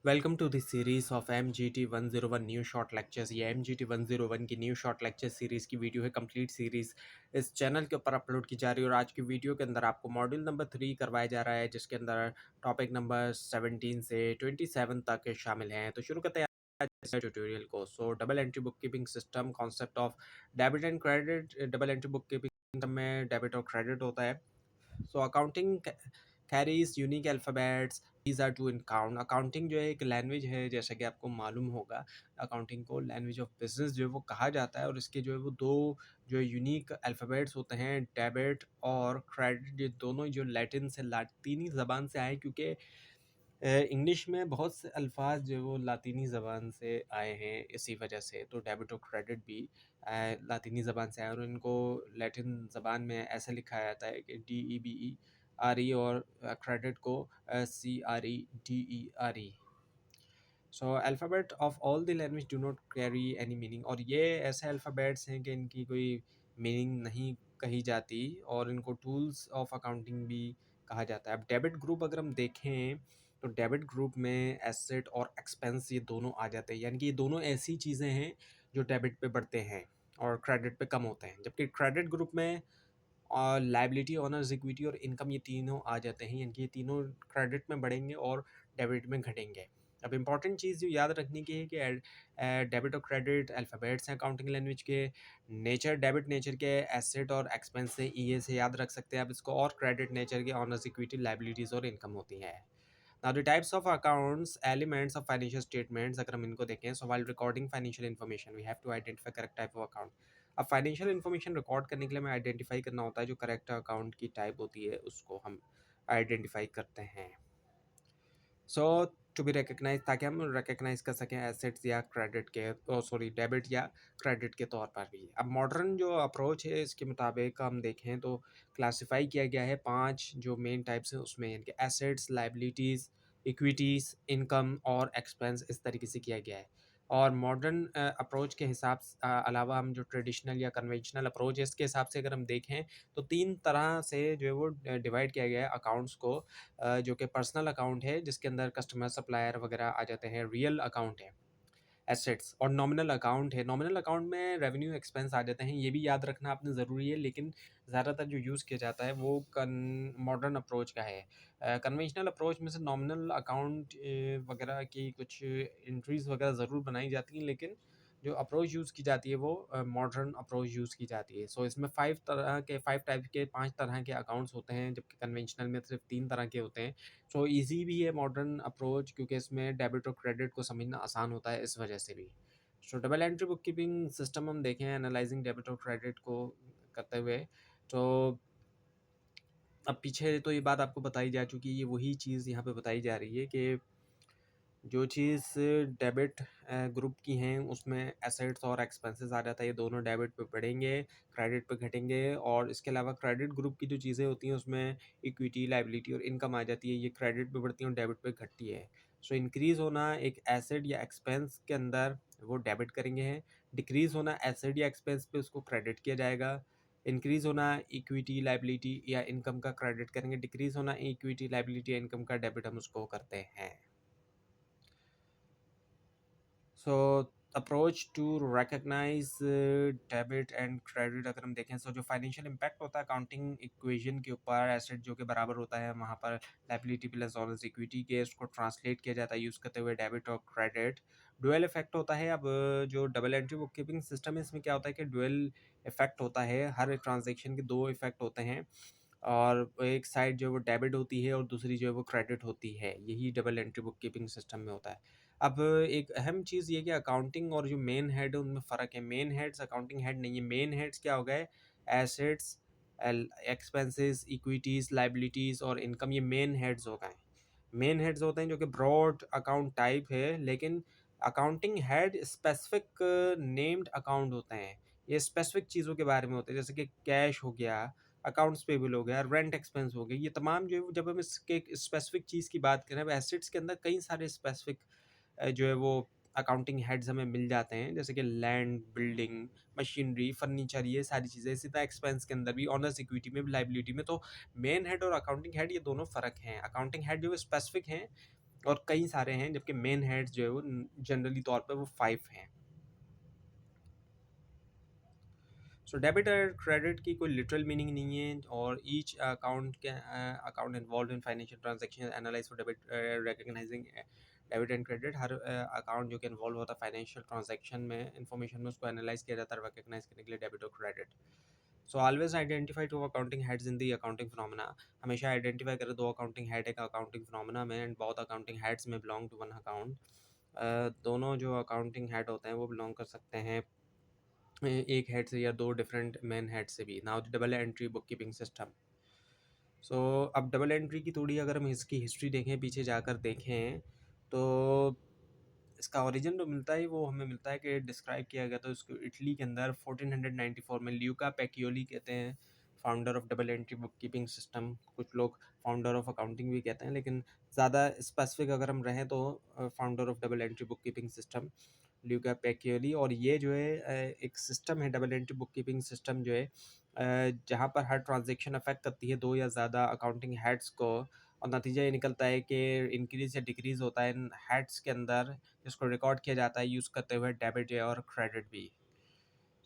Welcome to this series of MGT 101 new short lectures. ये MGT 101 की new short lecture series की video है। Complete series इस channel के ऊपर अपलोड की जा रही है और आज की वीडियो के अंदर आपको मॉड्यूल नंबर 3 करवाया जा रहा है, जिसके अंदर टॉपिक नंबर 17 से 27 तक शामिल हैं। तो शुरू करते हैं ट्यूटोरियल को। So double entry book keeping system, concept of debit and credit. Double entry book keeping में डेबिट और क्रेडिट होता है। So accounting carries unique alphabets, these are two in count. Accounting जो है एक लैंग्वेज है, जैसा कि आपको मालूम होगा। अकाउंटिंग को लैंग्वेज ऑफ बिजनेस जो है वो कहा जाता है और इसके जो है वो दो जो यूनिक अल्फ़ाबेट्स होते हैं, डेबिट और क्रेडिट। ये दोनों जो लैटिन से लातीनी ज़बान से आए, क्योंकि इंग्लिश में बहुत से अल्फाज जो है वो लातीनी ज़बान से आए हैं, इसी वजह से तो डेबिट और क्रेडिट भी लातीनी ज़बान से आए और इनको लैटिन ज़बान में ऐसे लिखा जाता है कि DEBERE और क्रेडिट को CREDERE। So alphabet of all the language do not carry any meaning. और ये ऐसे अल्फ़ाबेट्स हैं कि इनकी कोई मीनिंग नहीं कही जाती और इनको टूल्स ऑफ अकाउंटिंग भी कहा जाता है। अब डेबिट ग्रुप अगर हम देखें तो डेबिट ग्रुप में एसेट और एक्सपेंस ये दोनों आ जाते हैं, यानी कि ये दोनों ऐसी चीज़ें हैं जो डेबिट पे बढ़ते हैं और क्रेडिट पे कम होते हैं। जबकि क्रेडिट ग्रुप में और लायबिलिटी, ऑनर्स, इक्विटी और इनकम ये तीनों आ जाते हैं, यानी कि ये तीनों क्रेडिट में बढ़ेंगे और डेबिट में घटेंगे। अब इंपॉर्टेंट चीज़ जो याद रखने की है कि डेबिट और क्रेडिट अल्फ़ाबेट्स हैं अकाउंटिंग लैंग्वेज के। नेचर, डेबिट नेचर के एसेट और एक्सपेंस से ईए से याद रख सकते हैं आप इसको, और क्रेडिट नेचर के ऑनर्स, इक्विटी, लायबिलिटीज़ और इनकम होती है। Now the types of accounts, elements of financial statements, अगर हम इनको देखें, so while recording financial information we have to identify correct type of account. अब फाइनेंशियल इन्फॉर्मेशन रिकॉर्ड करने के लिए हमें आइडेंटिफाई करना होता है जो करेक्ट अकाउंट की टाइप होती है, उसको हम आइडेंटिफाई करते हैं। सो टू बी रिकग्नाइज, ताकि हम रिकग्नाइज कर सकें एसेट्स या क्रेडिट के, सॉरी डेबिट या क्रेडिट के तौर पर भी। अब मॉडर्न जो अप्रोच है इसके मुताबिक हम देखें तो क्लासिफाई किया गया है 5 जो मेन टाइप्स हैं उसमें, यानी कि एसेट्स, लाइबिलिटीज़, इक्विटीज़, इनकम और एक्सपेंस, इस तरीके से किया गया है। और मॉडर्न अप्रोच के हिसाब अलावा हम जो ट्रेडिशनल या कन्वेंशनल अप्रोच है इसके हिसाब से अगर हम देखें तो 3 तरह से जो है वो डिवाइड किया गया है अकाउंट्स को। जो कि पर्सनल अकाउंट है जिसके अंदर कस्टमर, सप्लायर वगैरह आ जाते हैं। रियल अकाउंट है एसेट्स, और नॉमिनल अकाउंट है। नॉमिनल अकाउंट में रेवेन्यू एक्सपेंस आ जाते हैं, ये भी याद रखना आपने ज़रूरी है, लेकिन ज़्यादातर जो यूज़ किया जाता है वो मॉडर्न अप्रोच का है। कन्वेंशनल अप्रोच में से नॉमिनल अकाउंट वगैरह की कुछ एंट्रीज़ वगैरह ज़रूर बनाई जाती हैं, लेकिन जो अप्रोच यूज़ की जाती है वो मॉडर्न अप्रोच यूज़ की जाती है। सो इसमें 5 टाइप के 5 तरह के अकाउंट्स होते हैं, जबकि कन्वेंशनल में सिर्फ 3 तरह के होते हैं। सो ईज़ी भी है मॉडर्न अप्रोच, क्योंकि इसमें डेबिट और क्रेडिट को समझना आसान होता है इस वजह से भी। सो double entry book keeping system हम देखें एनालाइजिंग डेबिट और क्रेडिट को करते हुए, तो अब पीछे तो ये बात आपको बताई जा चुकी है, ये वही चीज़ यहाँ पे बताई जा रही है कि जो चीज़ डेबिट ग्रुप की हैं उसमें एसेट्स और एक्सपेंसेस आ जाता है, ये दोनों डेबिट पे बढ़ेंगे, क्रेडिट पे घटेंगे। और इसके अलावा क्रेडिट ग्रुप की जो चीज़ें होती हैं उसमें इक्विटी, लायबिलिटी और इनकम आ जाती है, ये क्रेडिट पे बढ़ती है और डेबिट पे घटती है। सो इंक्रीज़ होना एक एसेट या एक्सपेंस के अंदर वो डेबिट करेंगे हैं, डिक्रीज़ होना एसेट या एक्सपेंस पे उसको क्रेडिट किया जाएगा। इंक्रीज़ होना इक्विटी, लायबिलिटी या इनकम का क्रेडिट करेंगे, डिक्रीज़ होना इक्विटी, लायबिलिटी या इनकम का डेबिट हम उसको करते हैं। So approach to recognise debit and credit अगर हम देखें, सो जो फाइनेंशियल इम्पैक्ट होता है अकाउंटिंग इक्वेशन के ऊपर, एसेट जो कि बराबर होता है वहाँ पर लायबिलिटी प्लस ऑनर्स इक्विटी के, उसको ट्रांसलेट किया जाता है यूज़ करते हुए डेबिट और क्रेडिट। डुअल इफेक्ट होता है। अब जो double entry book keeping system है इसमें क्या होता है कि डुअल इफेक्ट होता है, हर ट्रांजेक्शन के 2 इफेक्ट होते हैं और एक साइड जो है वो डेबिट होती है और दूसरी जो है वो क्रेडिट होती है, यही double entry book keeping system में होता है। अब एक अहम चीज़ ये कि अकाउंटिंग और जो मेन हेड है उनमें फ़र्क है। मेन हेड्स अकाउंटिंग हेड नहीं है। मेन हेड्स क्या हो गए, एसेट्स, एक्सपेंसेस, इक्विटीज़, लाइबिलिटीज़ और इनकम, ये मेन हेड्स हो गए। मेन हेड्स होते हैं जो कि ब्रॉड अकाउंट टाइप है, लेकिन accounting head specific named account होते हैं। ये स्पेसिफिक चीज़ों के बारे में होते हैं, जैसे कि कैश हो गया, अकाउंट्स पेबल हो गया, रेंट एक्सपेंस हो गई, ये तमाम जो है जब हम इसके स्पेसिफिक चीज़ की बात करें, अब एसेट्स के अंदर कई सारे स्पेसिफिक जो है वो अकाउंटिंग हेड्स हमें मिल जाते हैं, जैसे कि लैंड, बिल्डिंग, मशीनरी, फर्नीचर, ये सारी चीज़ें। इसी तरह एक्सपेंस के अंदर भी, ऑनर्स इक्विटी में भी, लाइबिलिटी में। तो मेन हेड और अकाउंटिंग हेड ये दोनों फ़र्क हैं। अकाउंटिंग हेड जो है स्पेसिफिक हैं, और कई सारे हैं, जबकि मेन हेड्स जो है वो जनरली तौर पे वो 5 हैं। सो डेबिट और क्रेडिट की कोई लिटरल मीनिंग नहीं है, और each account involve in financial transaction analyse for debit recognising debit and credit. Her account जो कि इन्वॉल्व होता है फाइनेंशियल ट्रांजेक्शन में, इंफॉर्मेशन में, उसको एनालाइज किया जाता है रिकग्नाइज करने के लिए डेबिट और credit. So always identify two accounting heads in the accounting phenomena. हमेशा आइडेंटिफाई करें दो अकाउंटिंग हेड एक अकाउंटिंग फिनोमेना में, एंड बोथ अकाउंटिंग हेड्स में बिलोंग टू वन अकाउंट। दोनों जो अकाउंटिंग हेड होते हैं वो बिलोंग कर सकते हैं एक हेड से या दो डिफरेंट मेन हेड से भी। Now the double entry book keeping system. So अब डबल एंट्री की थोड़ी अगर हम इसकी हिस्ट्री देखें, पीछे जाकर देखें, तो इसका ओरिजिन जो मिलता है वो हमें मिलता है कि डिस्क्राइब किया गया था उसको इटली के अंदर 1494 में। ल्यूका पैकियोली कहते हैं founder of double entry book keeping system. कुछ लोग फाउंडर ऑफ अकाउंटिंग भी कहते हैं, लेकिन ज़्यादा स्पेसिफिक अगर हम रहें तो founder of double entry book keeping system Luca Pacioli. और ये जो है एक सिस्टम है, double entry book keeping system जो है जहाँ पर हर ट्रांजेक्शन अफेक्ट करती है दो या ज़्यादा अकाउंटिंग हेड्स को, और नतीजा ये निकलता है कि इंक्रीज या डिक्रीज होता है इन हेड्स के अंदर, जिसको रिकॉर्ड किया जाता है यूज़ करते हुए डेबिट और क्रेडिट भी।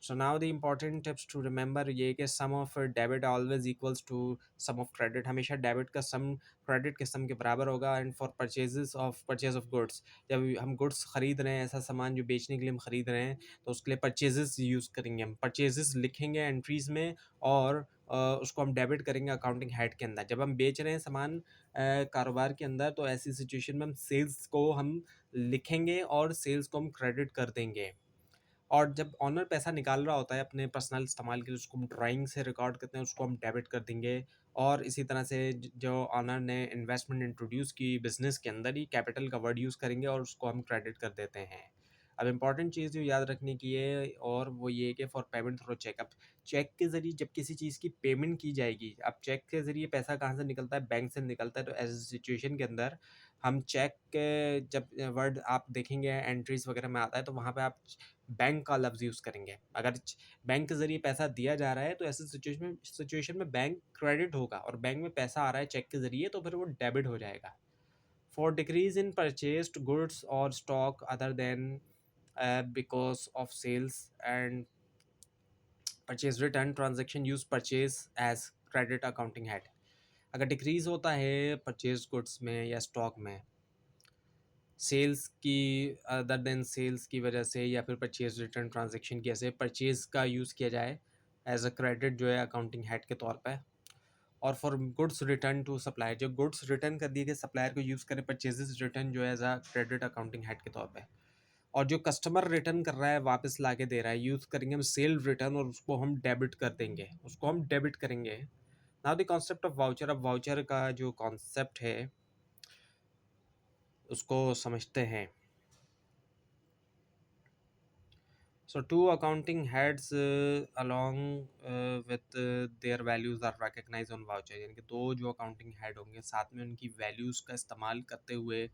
So now the important tips to remember ये कि sum of debit always equals to sum of credit. हमेशा डेबिट का सम क्रेडिट के सम के बराबर होगा। And for purchase of goods, जब हम गुड्स खरीद रहे हैं, ऐसा सामान जो बेचने के लिए हम खरीद रहे हैं, तो उसके लिए परचेजेस यूज़ करेंगे, हम परचेजेस लिखेंगे एंट्रीज में, और उसको हम डेबिट करेंगे अकाउंटिंग हेड के अंदर। जब हम बेच रहे हैं सामान कारोबार के अंदर, तो ऐसी सिचुएशन में हम सेल्स को हम लिखेंगे और सेल्स को हम क्रेडिट कर देंगे। और जब ऑनर पैसा निकाल रहा होता है अपने पर्सनल इस्तेमाल के लिए, उसको हम ड्राइंग से रिकॉर्ड करते हैं, उसको हम डेबिट कर देंगे। और इसी तरह से जो ऑनर ने इन्वेस्टमेंट इंट्रोड्यूस की बिजनेस के अंदर, ही कैपिटल का वर्ड यूज़ करेंगे और उसको हम क्रेडिट कर देते हैं। अब इंपॉर्टेंट चीज़ जो याद रखने की है, और वो ये कि फॉर पेमेंट थ्रू चेक। अब चेक के ज़रिए जब किसी चीज़ की पेमेंट की जाएगी, अब चेक के ज़रिए पैसा कहाँ से निकलता है? बैंक से निकलता है। तो ऐसी सिचुएशन के अंदर हम चेक के जब वर्ड आप देखेंगे एंट्रीज वगैरह में आता है, तो वहाँ पे आप बैंक का लफ्ज़ यूज़ करेंगे। अगर बैंक के ज़रिए पैसा दिया जा रहा है, तो ऐसी सिचुएशन में बैंक क्रेडिट होगा, और बैंक में पैसा आ रहा है चेक के ज़रिए, तो फिर वो डेबिट हो जाएगा। For decrease in purchased goods और stock other than because of sales and purchase return transaction use purchase as credit accounting head. अगर डिक्रीज होता है परचेज गुड्स में या स्टॉक में सेल्स की, अदर देन सेल्स की वजह से, या फिर परचेज रिटर्न ट्रांजेक्शन की ऐसे परचेज का यूज़ किया जाए एज अ क्रेडिट जो है अकाउंटिंग हेड के तौर पे। और for goods return to supplier, जो गुड्स रिटर्न कर दिए गए सप्लायर को यूज़ करें परचेजेस रिटर्न जो है as a credit accounting head के तौर पे। और जो कस्टमर रिटर्न कर रहा है, वापस ला के दे रहा है, यूज़ करेंगे हम सेल रिटर्न, और उसको हम डेबिट कर देंगे, उसको हम डेबिट करेंगे। Now the concept of voucher. अब वाउचर का जो कॉन्सेप्ट है उसको समझते हैं। So two accounting heads along with their values are recognized on voucher। यानी कि दो जो अकाउंटिंग हेड होंगे, साथ में उनकी वैल्यूज़ का इस्तेमाल करते हुए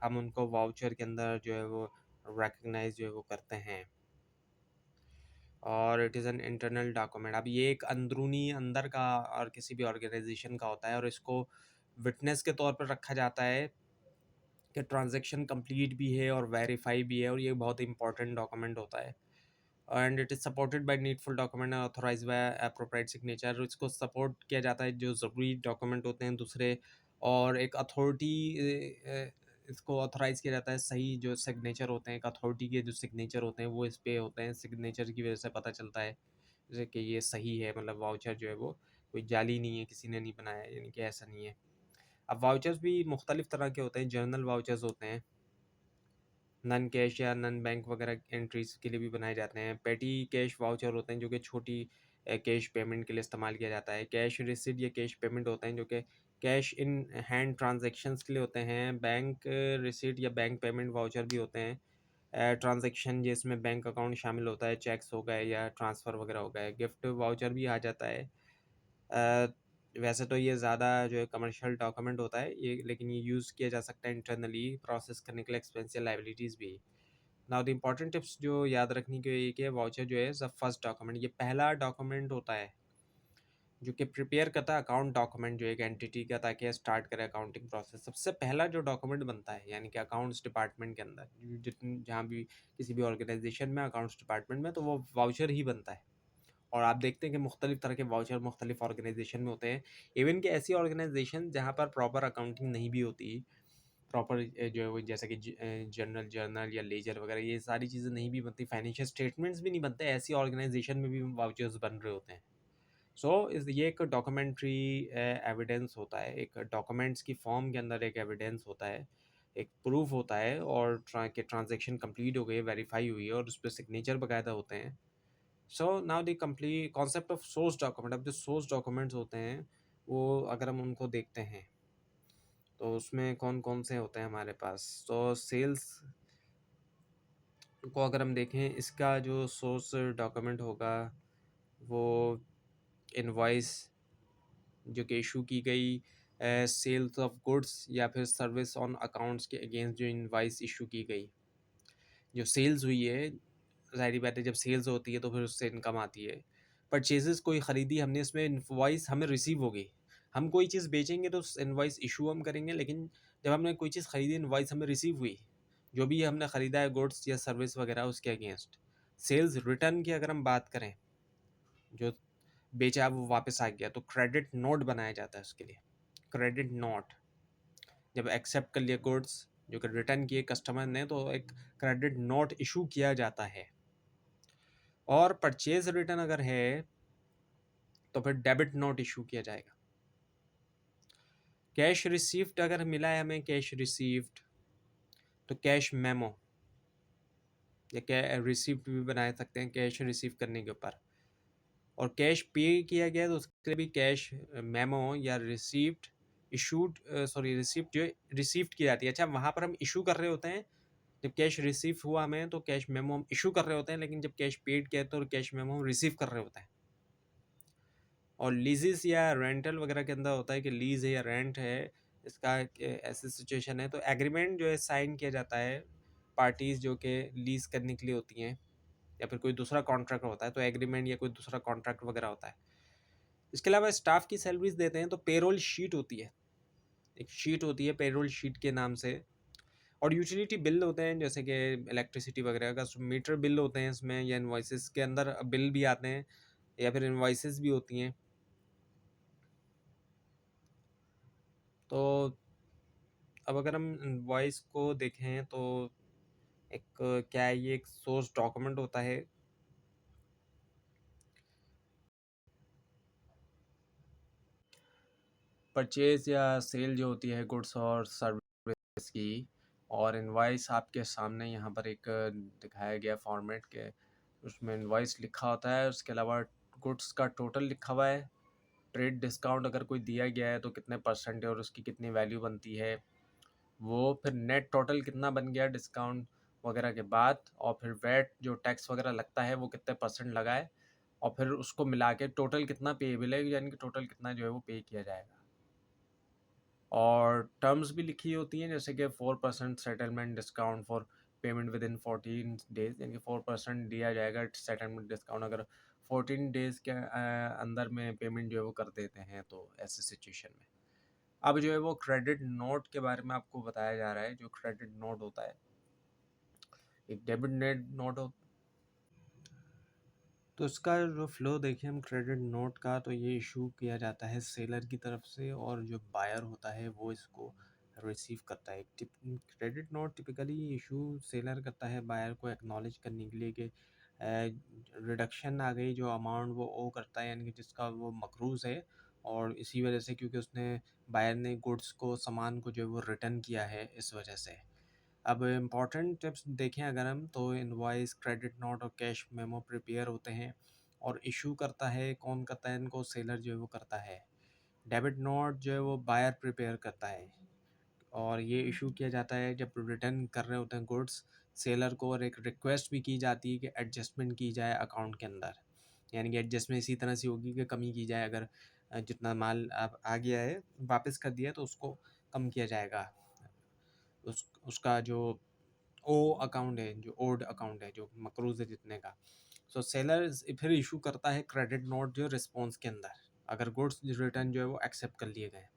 हम उनको वाउचर के अंदर जो है वो रिकग्नाइज जो है वो करते हैं। और it is an internal document. अब ये एक अंदरूनी अंदर का और किसी भी ऑर्गेनाइजेशन का होता है, और इसको विटनेस के तौर पर रखा जाता है कि ट्रांजैक्शन कंप्लीट भी है और वेरीफाई भी है, और ये बहुत इंपॉर्टेंट डॉक्यूमेंट होता है। And it is supported by needful document authorise by appropriate signature. इसको सपोर्ट किया जाता है जो ज़रूरी डॉक्यूमेंट होते हैं दूसरे, और एक अथॉरिटी इसको ऑथोराइज़ किया जाता है, सही जो सिग्नेचर होते हैं, एक अथॉरिटी के जो सिग्नेचर होते हैं वो इस पे होते हैं। सिग्नेचर की वजह से पता चलता है जैसे कि ये सही है, मतलब वाउचर जो है वो कोई जाली नहीं है, किसी ने नहीं बनाया, यानी कि ऐसा नहीं है। अब वाउचर्स भी मुख्तलिफ़ तरह के होते हैं। जर्नल वाउचर्स होते हैं, नन कैश या नन बैंक वगैरह एंट्रीज के लिए भी बनाए जाते हैं। पेटी कैश वाउचर होते हैं जो कि छोटी कैश पेमेंट के लिए इस्तेमाल किया जाता है। कैश रिसीट या कैश पेमेंट होते हैं जो कि कैश इन हैंड ट्रांजैक्शंस के लिए होते हैं। बैंक रिसीट या बैंक पेमेंट वाउचर भी होते हैं ट्रांजैक्शन जिसमें बैंक अकाउंट शामिल होता है, चेक्स हो गए या ट्रांसफ़र वगैरह हो गए। गिफ्ट वाउचर भी आ जाता है। अ, वैसे तो ये ज़्यादा जो है कमर्शियल डॉक्यूमेंट होता है ये, लेकिन ये यूज़ किया जा सकता है इंटरनली प्रोसेस करने के लिए एक्सपेंस या लाइबिलिटीज़ भी। नाउ द इम्पॉर्टेंट टिप्स जो याद रखने के एक है, वाउचर जो है द फर्स्ट डॉक्यूमेंट, ये पहला डॉक्यूमेंट होता है जो कि प्रिपेयर करता है अकाउंट डॉक्यूमेंट जो एक एंटिटी का, ताकि स्टार्ट करे अकाउंटिंग प्रोसेस। सबसे पहला जो डॉक्यूमेंट बनता है यानी कि अकाउंट्स डिपार्टमेंट के अंदर, जितनी जहाँ भी किसी भी ऑर्गेनाइजेशन में अकाउंट्स डिपार्टमेंट में, तो वो वाउचर ही बनता है। और आप देखते हैं कि मुख्तलिफ तरह के वाउचर मुख्तलिफ ऑर्गेनाइजेशन में होते हैं। इवन कि ऐसी ऑर्गेनाइजेशन जहाँ पर प्रॉपर अकाउंटिंग नहीं भी होती, प्रॉपर जो है वो जैसे कि जनरल जर्नल या लेजर वगैरह ये सारी चीज़ें नहीं भी बनती, फाइनेंशियल स्टेटमेंट्स भी नहीं बनते, ऐसी ऑर्गेनाइजेशन में भी वाउचर्स बन रहे होते हैं। सो इस ये एक डॉक्यूमेंट्री एविडेंस होता है, एक डॉक्यूमेंट्स की फॉर्म के अंदर एक एविडेंस होता है, एक प्रूफ होता है, और कि ट्रांजैक्शन कंप्लीट हो गई है, वेरीफाई हुई है, और उस पर सिग्नेचर बकायदा होते हैं। सो now the complete concept of source document. अब जो सोर्स डॉक्यूमेंट्स होते हैं वो अगर हम उनको देखते हैं तो उसमें कौन कौन से होते हैं हमारे पास। तो सेल्स को अगर हम देखें, इसका जो सोर्स डॉक्यूमेंट होगा वो इनवॉइस जो कि इशू की गई सेल्स ऑफ गुड्स या फिर सर्विस ऑन अकाउंट्स के अगेंस्ट जो इनवॉइस इशू की गई, जो सेल्स हुई है। ज़ाहिर बात है जब सेल्स होती है तो फिर उससे इनकम आती है। परचेजेस कोई ख़रीदी हमने, इसमें इनवॉइस हमें रिसीव हो गई। हम कोई चीज़ बेचेंगे तो इनवॉइस इशू हम करेंगे, लेकिन जब हमने कोई चीज़ ख़रीदी इनवॉइस हमें रिसीव हुई, जो भी हमने ख़रीदा है गुड्स या सर्विस वगैरह उसके अगेंस्ट। सेल्स रिटर्न की अगर हम बात करें, जो बेचा वो वापस आ गया, तो क्रेडिट नोट बनाया जाता है उसके लिए। क्रेडिट नोट जब एक्सेप्ट कर लिया गुड्स जो कि रिटर्न किए कस्टमर ने, तो एक क्रेडिट नोट इशू किया जाता है। और परचेज रिटर्न अगर है तो फिर डेबिट नोट इशू किया जाएगा। कैश रिसीव्ड अगर मिला है हमें, कैश रिसीव्ड, तो कैश मेमो या रिसिप्ट भी बना सकते हैं कैश रिसीव करने के ऊपर। और कैश पे किया गया तो उसके लिए भी कैश मेमो या रिसीप्ट इशूड, सॉरी रिसिप्ट जो रिसीव्ड की जाती है। अच्छा, वहाँ पर हम इशू कर रहे होते हैं, जब कैश रिसीव हुआ हमें तो कैश मेमो हम इशू कर रहे होते हैं, लेकिन जब कैश पेड किया तो कैश मेमो हम रिसीव कर रहे होते हैं। और लीजेस या रेंटल वगैरह के अंदर होता है कि लीज है या रेंट है, इसका ऐसी सिचुएशन है तो एग्रीमेंट जो है साइन किया जाता है पार्टीज जो कि लीज करने के लिए होती हैं, या फिर कोई दूसरा कॉन्ट्रैक्ट होता है तो एग्रीमेंट या कोई दूसरा कॉन्ट्रैक्ट वगैरह होता है। इसके अलावा स्टाफ की सैलरीज देते हैं तो पेरोल शीट होती है, एक शीट होती है पेरोल शीट के नाम से। और यूटिलिटी बिल होते हैं जैसे कि इलेक्ट्रिसिटी वगैरह का मीटर बिल होते हैं इसमें, या इनवॉइसेस के अंदर बिल भी आते हैं या फिर इनवॉइसेस भी होती हैं। तो अब अगर हम इनवॉइस को देखें तो एक क्या है, ये एक सोर्स डॉक्यूमेंट होता है। परचेज या सेल जो होती है गुड्स और सर्विस की, और इनवॉइस आपके सामने यहाँ पर एक दिखाया गया फॉर्मेट के, उसमें इनवॉइस लिखा होता है, उसके अलावा गुड्स का टोटल लिखा हुआ है, ट्रेड डिस्काउंट अगर कोई दिया गया है तो कितने परसेंट है और उसकी कितनी वैल्यू बनती है, वो फिर नेट टोटल कितना बन गया डिस्काउंट वगैरह के बाद, और फिर वैट जो टैक्स वगैरह लगता है वो कितने परसेंट लगा है, और फिर उसको मिला के टोटल कितना पेएबल है, यानी कि टोटल कितना जो है वो पे किया जाएगा। और टर्म्स भी लिखी होती हैं जैसे कि 4% settlement discount for payment with in 14 days, यानी कि 4% दिया जाएगा सेटलमेंट डिस्काउंट अगर 14 डेज के अंदर में पेमेंट जो है वो कर देते हैं तो ऐसी सिचुएशन में। अब जो है वो क्रेडिट नोट के बारे में आपको बताया जा रहा है। जो क्रेडिट नोट होता है, एक डेबिट नेट नोट हो, तो इसका जो फ्लो देखें हम क्रेडिट नोट का, तो ये इशू किया जाता है सेलर की तरफ से, और जो बायर होता है वो इसको रिसीव करता है। Credit note typically issue seller करता है बायर को एक्नॉलेज करने के लिए कि रिडक्शन आ गई जो अमाउंट वो ओ करता है, यानी कि जिसका वो मकरूज़ है, और इसी वजह से क्योंकि उसने बायर ने गुड्स को सामान को जो है वो रिटर्न किया है इस वजह से। अब इम्पॉर्टेंट टिप्स देखें अगर हम, तो इनवॉइस, क्रेडिट नोट और कैश मेमो प्रिपेयर होते हैं, और इशू करता है कौन करता है इनको, सेलर जो है वो करता है। डेबिट नोट जो है वो बायर प्रिपेयर करता है, और ये इशू किया जाता है जब रिटर्न कर रहे होते हैं गुड्स सेलर को, और एक रिक्वेस्ट भी की जाती है कि एडजस्टमेंट की जाए अकाउंट के अंदर, यानी कि एडजस्टमेंट इसी तरह से होगी कि कमी की जाए, अगर जितना माल अब आ गया है वापस कर दिया तो उसको कम किया जाएगा, उसका जो ओ अकाउंट है, जो ओल्ड अकाउंट है, जो मकरूज़ है जितने का। सो सेलर फिर इशू करता है क्रेडिट नोट जो रिस्पॉन्स के अंदर। अगर गुड्स रिटर्न जो है वो एक्सेप्ट कर लिए गए।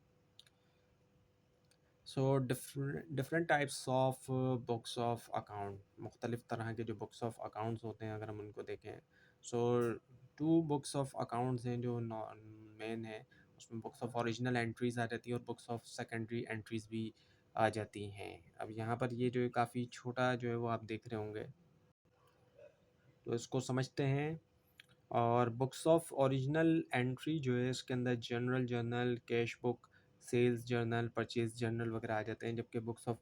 So different types of books of account, मुख्तलिफ तरह के जो बुक्स ऑफ अकाउंट्स होते हैं अगर हम उनको देखें, सो टू बुक्स ऑफ अकाउंट्स हैं जो मेन है, उसमें बुक्स ऑफ ओरिजिनल एंट्रीज आ जाती है और बुक्स ऑफ सेकेंडरी एंट्रीज भी आ जाती हैं। अब यहाँ पर ये जो है काफ़ी छोटा जो है वो आप देख रहे होंगे, तो इसको समझते हैं। और बुक्स ऑफ ओरिजिनल एंट्री जो है इसके अंदर general journal, cash book, sales journal, purchase journal वगैरह आ जाते हैं, जबकि बुक्स ऑफ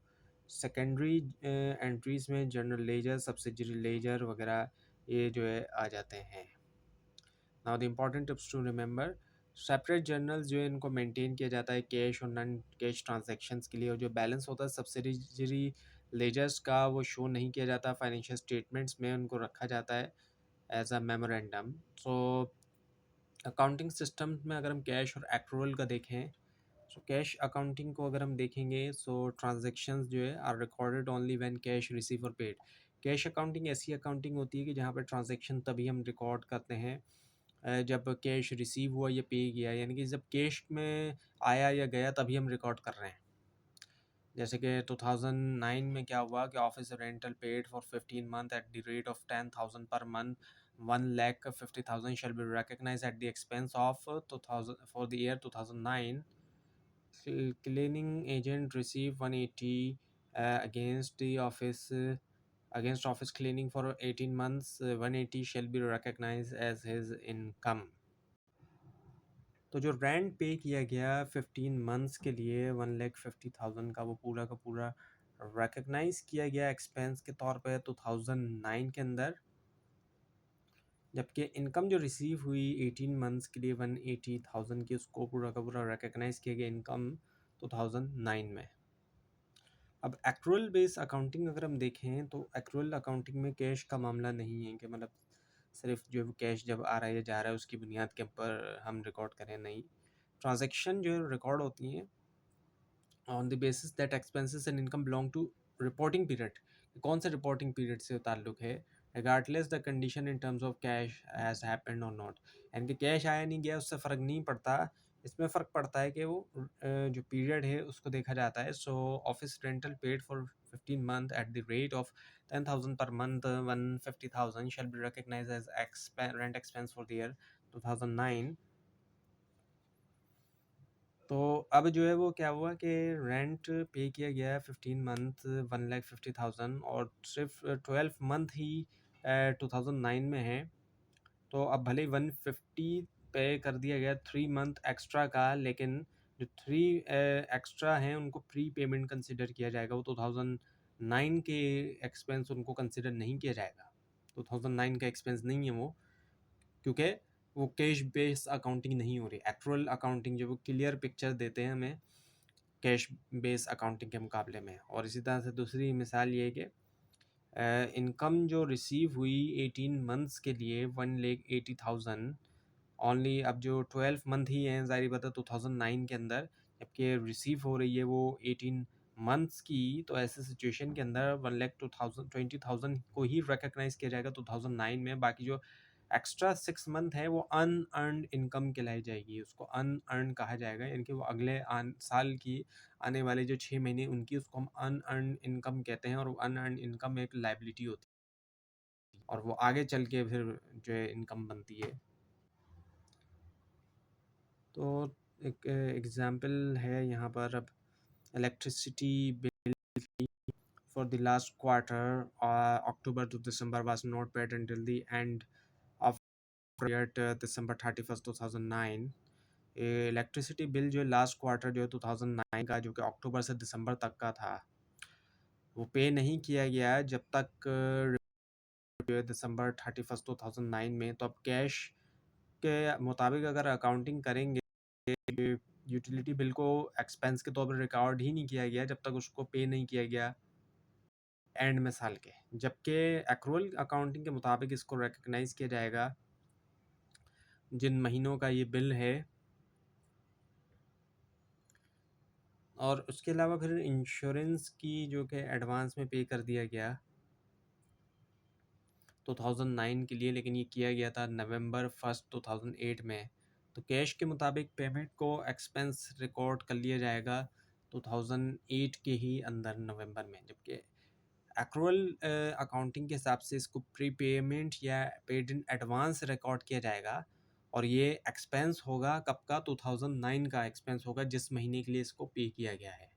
सेकेंडरी एंट्रीज में जनरल लेजर, सब्सिडरी लेजर वगैरह ये जो है आ जाते हैं। Now the important tips to remember, separate journals जो है इनको मेंटेन किया जाता है कैश और नॉन कैश ट्रांजैक्शंस के लिए, और जो बैलेंस होता है सब्सिडरी लेजर्स का वो शो नहीं किया जाता फाइनेंशियल स्टेटमेंट्स में, उनको रखा जाता है as a memorandum. So accounting system में अगर हम कैश और एक्रूअल का देखें, सो कैश अकाउंटिंग को अगर हम देखेंगे, सो ट्रांजैक्शंस जो है are recorded only when cash receive और पेड। कैश अकाउंटिंग ऐसी अकाउंटिंग होती है कि जहाँ पर ट्रांजैक्शन तभी हम रिकॉर्ड करते हैं जब कैश रिसीव हुआ या पे किया, यानी कि जब कैश में आया या गया तभी हम रिकॉर्ड कर रहे हैं। जैसे कि 2009 में क्या हुआ कि office rental paid for 15 month at the rate of 10,000 per month, 1,50,000 shall be recognized at the expense of 2000 for the year 2009. Cleaning agent receive 180 against the office against office cleaning for 18 months. 180 shall be recognized as his income. तो जो rent पे किया गया 15 months के लिए 1,50,000 का, वो पूरा का पूरा रिकग्नाइज किया गया एक्सपेंस के तौर पे 2009 के अंदर, जबकि इनकम जो रिसीव हुई 18 मंथ्स के लिए 180,000 की, उसको पूरा का पूरा रिकग्नाइज किया गया इनकम 2009 में। अब एक्रूअल बेस अकाउंटिंग अगर हम देखें तो एक्रूअल अकाउंटिंग में कैश का मामला नहीं है कि मतलब सिर्फ जो है कैश जब आ रहा है या जा रहा है उसकी बुनियाद के ऊपर हम रिकॉर्ड करें, नहीं, ट्रांजैक्शन जो है रिकॉर्ड होती हैं on the basis that expenses and income belong to reporting period. कौन से रिपोर्टिंग पीरियड से ताल्लुक़ है, regardless the condition in terms of cash has happened और नॉट, यानी कि कैश आया नहीं गया उससे फ़र्क नहीं पड़ता, इसमें फ़र्क पड़ता है कि वो जो पीरियड है उसको देखा जाता है। So office rental paid for 15 month at the rate of 10,000 per month, 150,000 shall be recognised as rent expense for the year 2009। तो अब जो है वो क्या हुआ कि रेंट पे किया गया है 15 मंथ 1,50,000 और सिर्फ 12 मंथ ही 2009 में है। तो अब भले ही 150 पे कर दिया गया 3 मंथ एक्स्ट्रा का, लेकिन जो 3 एक्स्ट्रा हैं उनको प्री पेमेंट कंसिडर किया जाएगा, वो 2009 के एक्सपेंस उनको कंसिडर नहीं किया जाएगा। 2009 का एक्सपेंस नहीं है वो, क्योंकि वो कैश बेस अकाउंटिंग नहीं हो रही। एक्चुअल अकाउंटिंग जो वो क्लियर पिक्चर देते हैं हमें कैश बेस अकाउंटिंग के मुकाबले में। और इसी तरह से दूसरी मिसाल ये है कि इनकम जो रिसीव हुई 18 मंथ्स के लिए 1,80,000 ओनली, अब जो 12 मंथ ही हैं ज़ाहिर बात है 2009 के अंदर, जबकि रिसीव हो रही है वो 18 मंथ्स की, तो ऐसे सिचुएशन के अंदर 1,20,000 को ही रिकग्नाइज किया जाएगा 2009 में। बाकी जो एक्स्ट्रा 6 मंथ है वो अनअर्नड इनकम कहलाई जाएगी, उसको अनअर्न कहा जाएगा, यानी कि वो अगले साल की आने वाले जो 6 महीने उनकी, उसको हम अनअर्न इनकम कहते हैं। और वो अनअर्न इनकम एक लाइबिलिटी होती है और वो आगे चल के फिर जो है इनकम बनती है। तो एक एग्ज़ाम्पल है यहाँ पर, अब electricity bill for the last quarter October to December was not paid until the end of year December 31st 2009। Electricity bill जो लास्ट क्वार्टर जो है 2009 का, जो कि अक्टूबर से दिसंबर तक का था, वो पे नहीं किया गया जब तक जो है दिसंबर 31st 2009 में। तो अब कैश के मुताबिक अगर अकाउंटिंग करेंगे, यूटिलिटी बिल को एक्सपेंस के तौर पर रिकॉर्ड ही नहीं किया गया जब तक उसको पे नहीं किया गया एंड में साल के, जबकि एक्रूअल अकाउंटिंग के मुताबिक इसको रिकग्नाइज किया जाएगा जिन महीनों का ये बिल है। और उसके अलावा फिर इंश्योरेंस की जो कि एडवांस में पे कर दिया गया 2009 के लिए, लेकिन ये किया गया था नवंबर 1st 2008 में। तो कैश के मुताबिक पेमेंट को एक्सपेंस रिकॉर्ड कर लिया जाएगा 2008 के ही अंदर नवंबर में, जबकि एक्रुअल अकाउंटिंग के हिसाब से इसको प्री पेमेंट या पेड इन एडवांस रिकॉर्ड किया जाएगा, और ये एक्सपेंस होगा कब का, 2009 का एक्सपेंस होगा जिस महीने के लिए इसको पे किया गया है।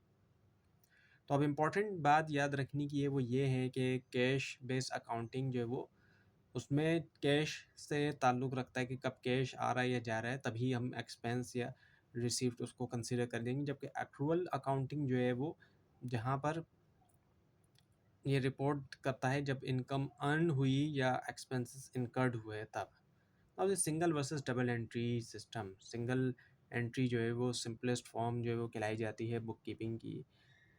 तो अब इम्पॉर्टेंट बात याद रखने की है वो ये है कि कैश बेस्ड अकाउंटिंग जो है वो, उसमें कैश से ताल्लुक़ रखता है कि कब कैश आ रहा है या जा रहा है, तभी हम एक्सपेंस या रिसीप्ट उसको कंसिडर कर देंगे। जबकि एक्रुअल अकाउंटिंग जो है वो, जहाँ पर ये रिपोर्ट करता है जब इनकम अर्न हुई या एक्सपेंसेस इनकर्ड हुए तब। अब ये single versus double entry system, single entry जो है वो सिंपलेस्ट फॉर्म जो है वो कहलाई जाती है बुक कीपिंग की,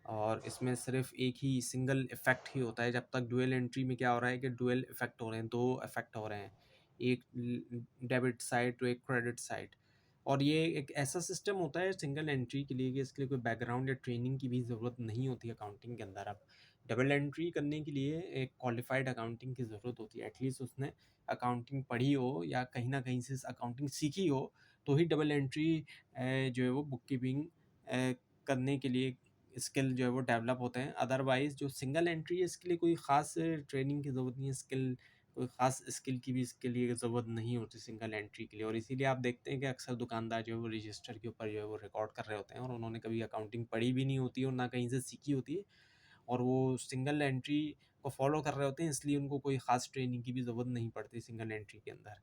और इसमें सिर्फ एक ही सिंगल इफ़ेक्ट ही होता है। जब तक डुअल एंट्री में क्या हो रहा है कि डुअल इफ़ेक्ट हो रहे हैं, दो इफ़ेक्ट हो रहे हैं, एक डेबिट साइड तो एक क्रेडिट साइड। और ये एक ऐसा सिस्टम होता है सिंगल एंट्री के लिए कि इसके लिए कोई बैकग्राउंड या ट्रेनिंग की भी ज़रूरत नहीं होती है अकाउंटिंग के अंदर। अब डबल एंट्री करने के लिए एक क्वालिफाइड अकाउंटिंग की ज़रूरत होती है, एटलीस्ट उसने अकाउंटिंग पढ़ी हो या कहीं ना कहीं से अकाउंटिंग सीखी हो, तो ही डबल एंट्री जो है वो बुक कीपिंग करने के लिए स्किल जो है वो डेवलप होते हैं। अदरवाइज़ जो सिंगल एंट्री है इसके लिए कोई ख़ास ट्रेनिंग की ज़रूरत नहीं है, स्किल कोई ख़ास स्किल की भी इसके लिए ज़रूरत नहीं होती सिंगल एंट्री के लिए। और इसीलिए आप देखते हैं कि अक्सर दुकानदार जो है वो रजिस्टर के ऊपर जो है वो रिकॉर्ड कर रहे होते हैं, और उन्होंने कभी अकाउंटिंग पढ़ी भी नहीं होती और ना कहीं से सीखी होती है, और वो सिंगल एंट्री को फॉलो कर रहे होते हैं, इसलिए उनको कोई ख़ास ट्रेनिंग की भी ज़रूरत नहीं पड़ती सिंगल एंट्री के अंदर।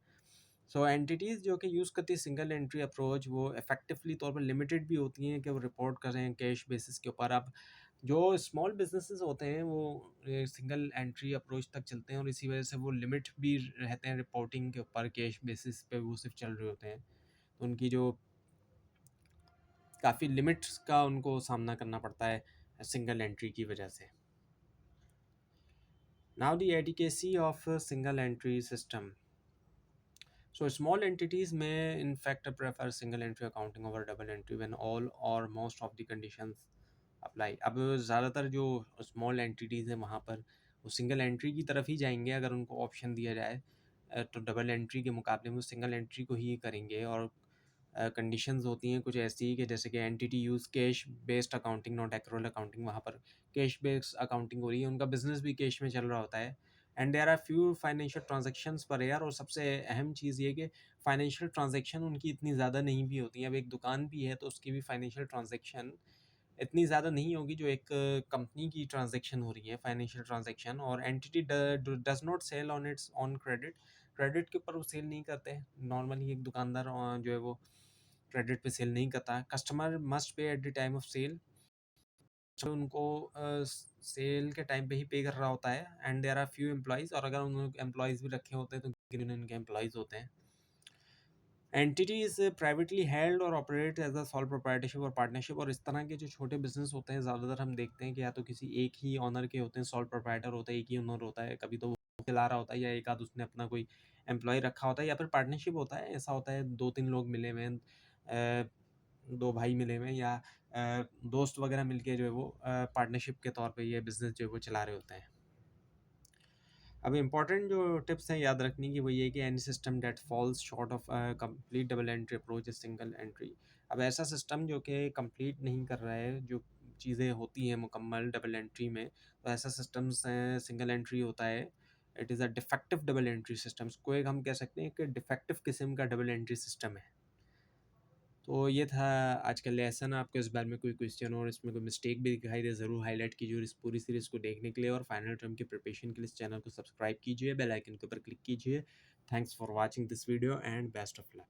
सो एंटिटीज़ जो कि यूज़ करती है सिंगल एंट्री अप्रोच, वो इफ़ेक्टिवली तौर पर लिमिटेड भी होती हैं कि वो रिपोर्ट कर रहे हैं कैश बेसिस के ऊपर। अब जो स्मॉल बिजनेसेस होते हैं वो सिंगल एंट्री अप्रोच तक चलते हैं, और इसी वजह से वो लिमिट भी रहते हैं रिपोर्टिंग के ऊपर, कैश बेसिस पे वो सिर्फ चल रहे होते हैं, तो उनकी जो काफ़ी लिमिट्स का उनको सामना करना पड़ता है सिंगल एंट्री की वजह से। Now the adequacy of single entry system. So small entities may in fact prefer single entry accounting over double entry when all or most of the conditions apply। अब ज़्यादातर जो स्मॉल एंटिटीज़ हैं वहाँ पर वो सिंगल एंट्री की तरफ ही जाएंगे अगर उनको ऑप्शन दिया जाए, तो डबल एंट्री के मुकाबले में वो सिंगल एंट्री को ही करेंगे। और कंडीशंस होती हैं कुछ ऐसी कि जैसे कि entity use cash based accounting not accrual accounting, वहाँ पर कैश बेस्ड अकाउंटिंग हो रही है, उनका बिजनेस भी कैश में चल रहा होता है। And there are few financial transactions per year, और सबसे अहम चीज़ ये कि फाइनेंशियल ट्रांजेक्शन उनकी इतनी ज़्यादा नहीं भी होती हैं। अब एक दुकान भी है तो उसकी भी फाइनेंशियल ट्रांजेक्शन इतनी ज़्यादा नहीं होगी जो एक कंपनी की ट्रांजेक्शन हो रही है फाइनेंशियल ट्रांजेक्शन। और entity does not sell on its on credit, credit के ऊपर वो सेल नहीं करते हैं नॉर्मली। एक दुकानदार जो है वो क्रेडिट पे सेल नहीं करता है। Customer must pay at the time of sale, जो उनको सेल के टाइम पे ही पे कर रहा होता है। And there are few employees, और अगर उन्होंने एम्प्लॉयज़ भी रखे होते हैं तो गिने उनके एम्प्लॉयज़ होते हैं। एंटिटी इज़ प्राइवेटली हेल्ड और operate as a sole proprietorship और पार्टनरशिप। और इस तरह के जो छोटे बिजनेस होते हैं ज़्यादातर हम देखते हैं कि या तो किसी एक ही ऑनर के होते हैं, सॉल प्रोप्राइटर होता है, एक ही ओनर होता है, कभी तो वो चला रहा होता है, या एक आध उसने अपना कोई एम्प्लॉय रखा होता है, या फिर पार्टनरशिप होता है। ऐसा होता है दो तीन लोग मिले हुए हैं, दो भाई मिले हुए हैं, या दोस्त वगैरह मिलके जो है वो पार्टनरशिप के तौर पे ये बिज़नेस जो है वो चला रहे होते हैं। अब इम्पॉर्टेंट जो टिप्स हैं याद रखने की वो ये है कि any system that falls short of complete double entry approach is single entry. अब ऐसा सिस्टम जो कि कंप्लीट नहीं कर रहा है जो चीज़ें होती हैं मुकम्मल डबल एंट्री में, तो ऐसा सिस्टम सिंगल एंट्री होता है। It is a defective double entry systems को एक हम कह सकते हैं कि डिफेक्टिव किस्म का डबल एंट्री सिस्टम है। तो ये था आज का लेसन। आपको इस बारे में कोई क्वेश्चन और इसमें कोई मिस्टेक भी दिखाई दे ज़रूर हाईलाइट कीजिए, और इस पूरी सीरीज़ को देखने के लिए और फाइनल टर्म की प्रिपरेशन के लिए इस चैनल को सब्सक्राइब कीजिए, बेल आइकन के ऊपर क्लिक कीजिए। Thanks for watching this video and best of luck.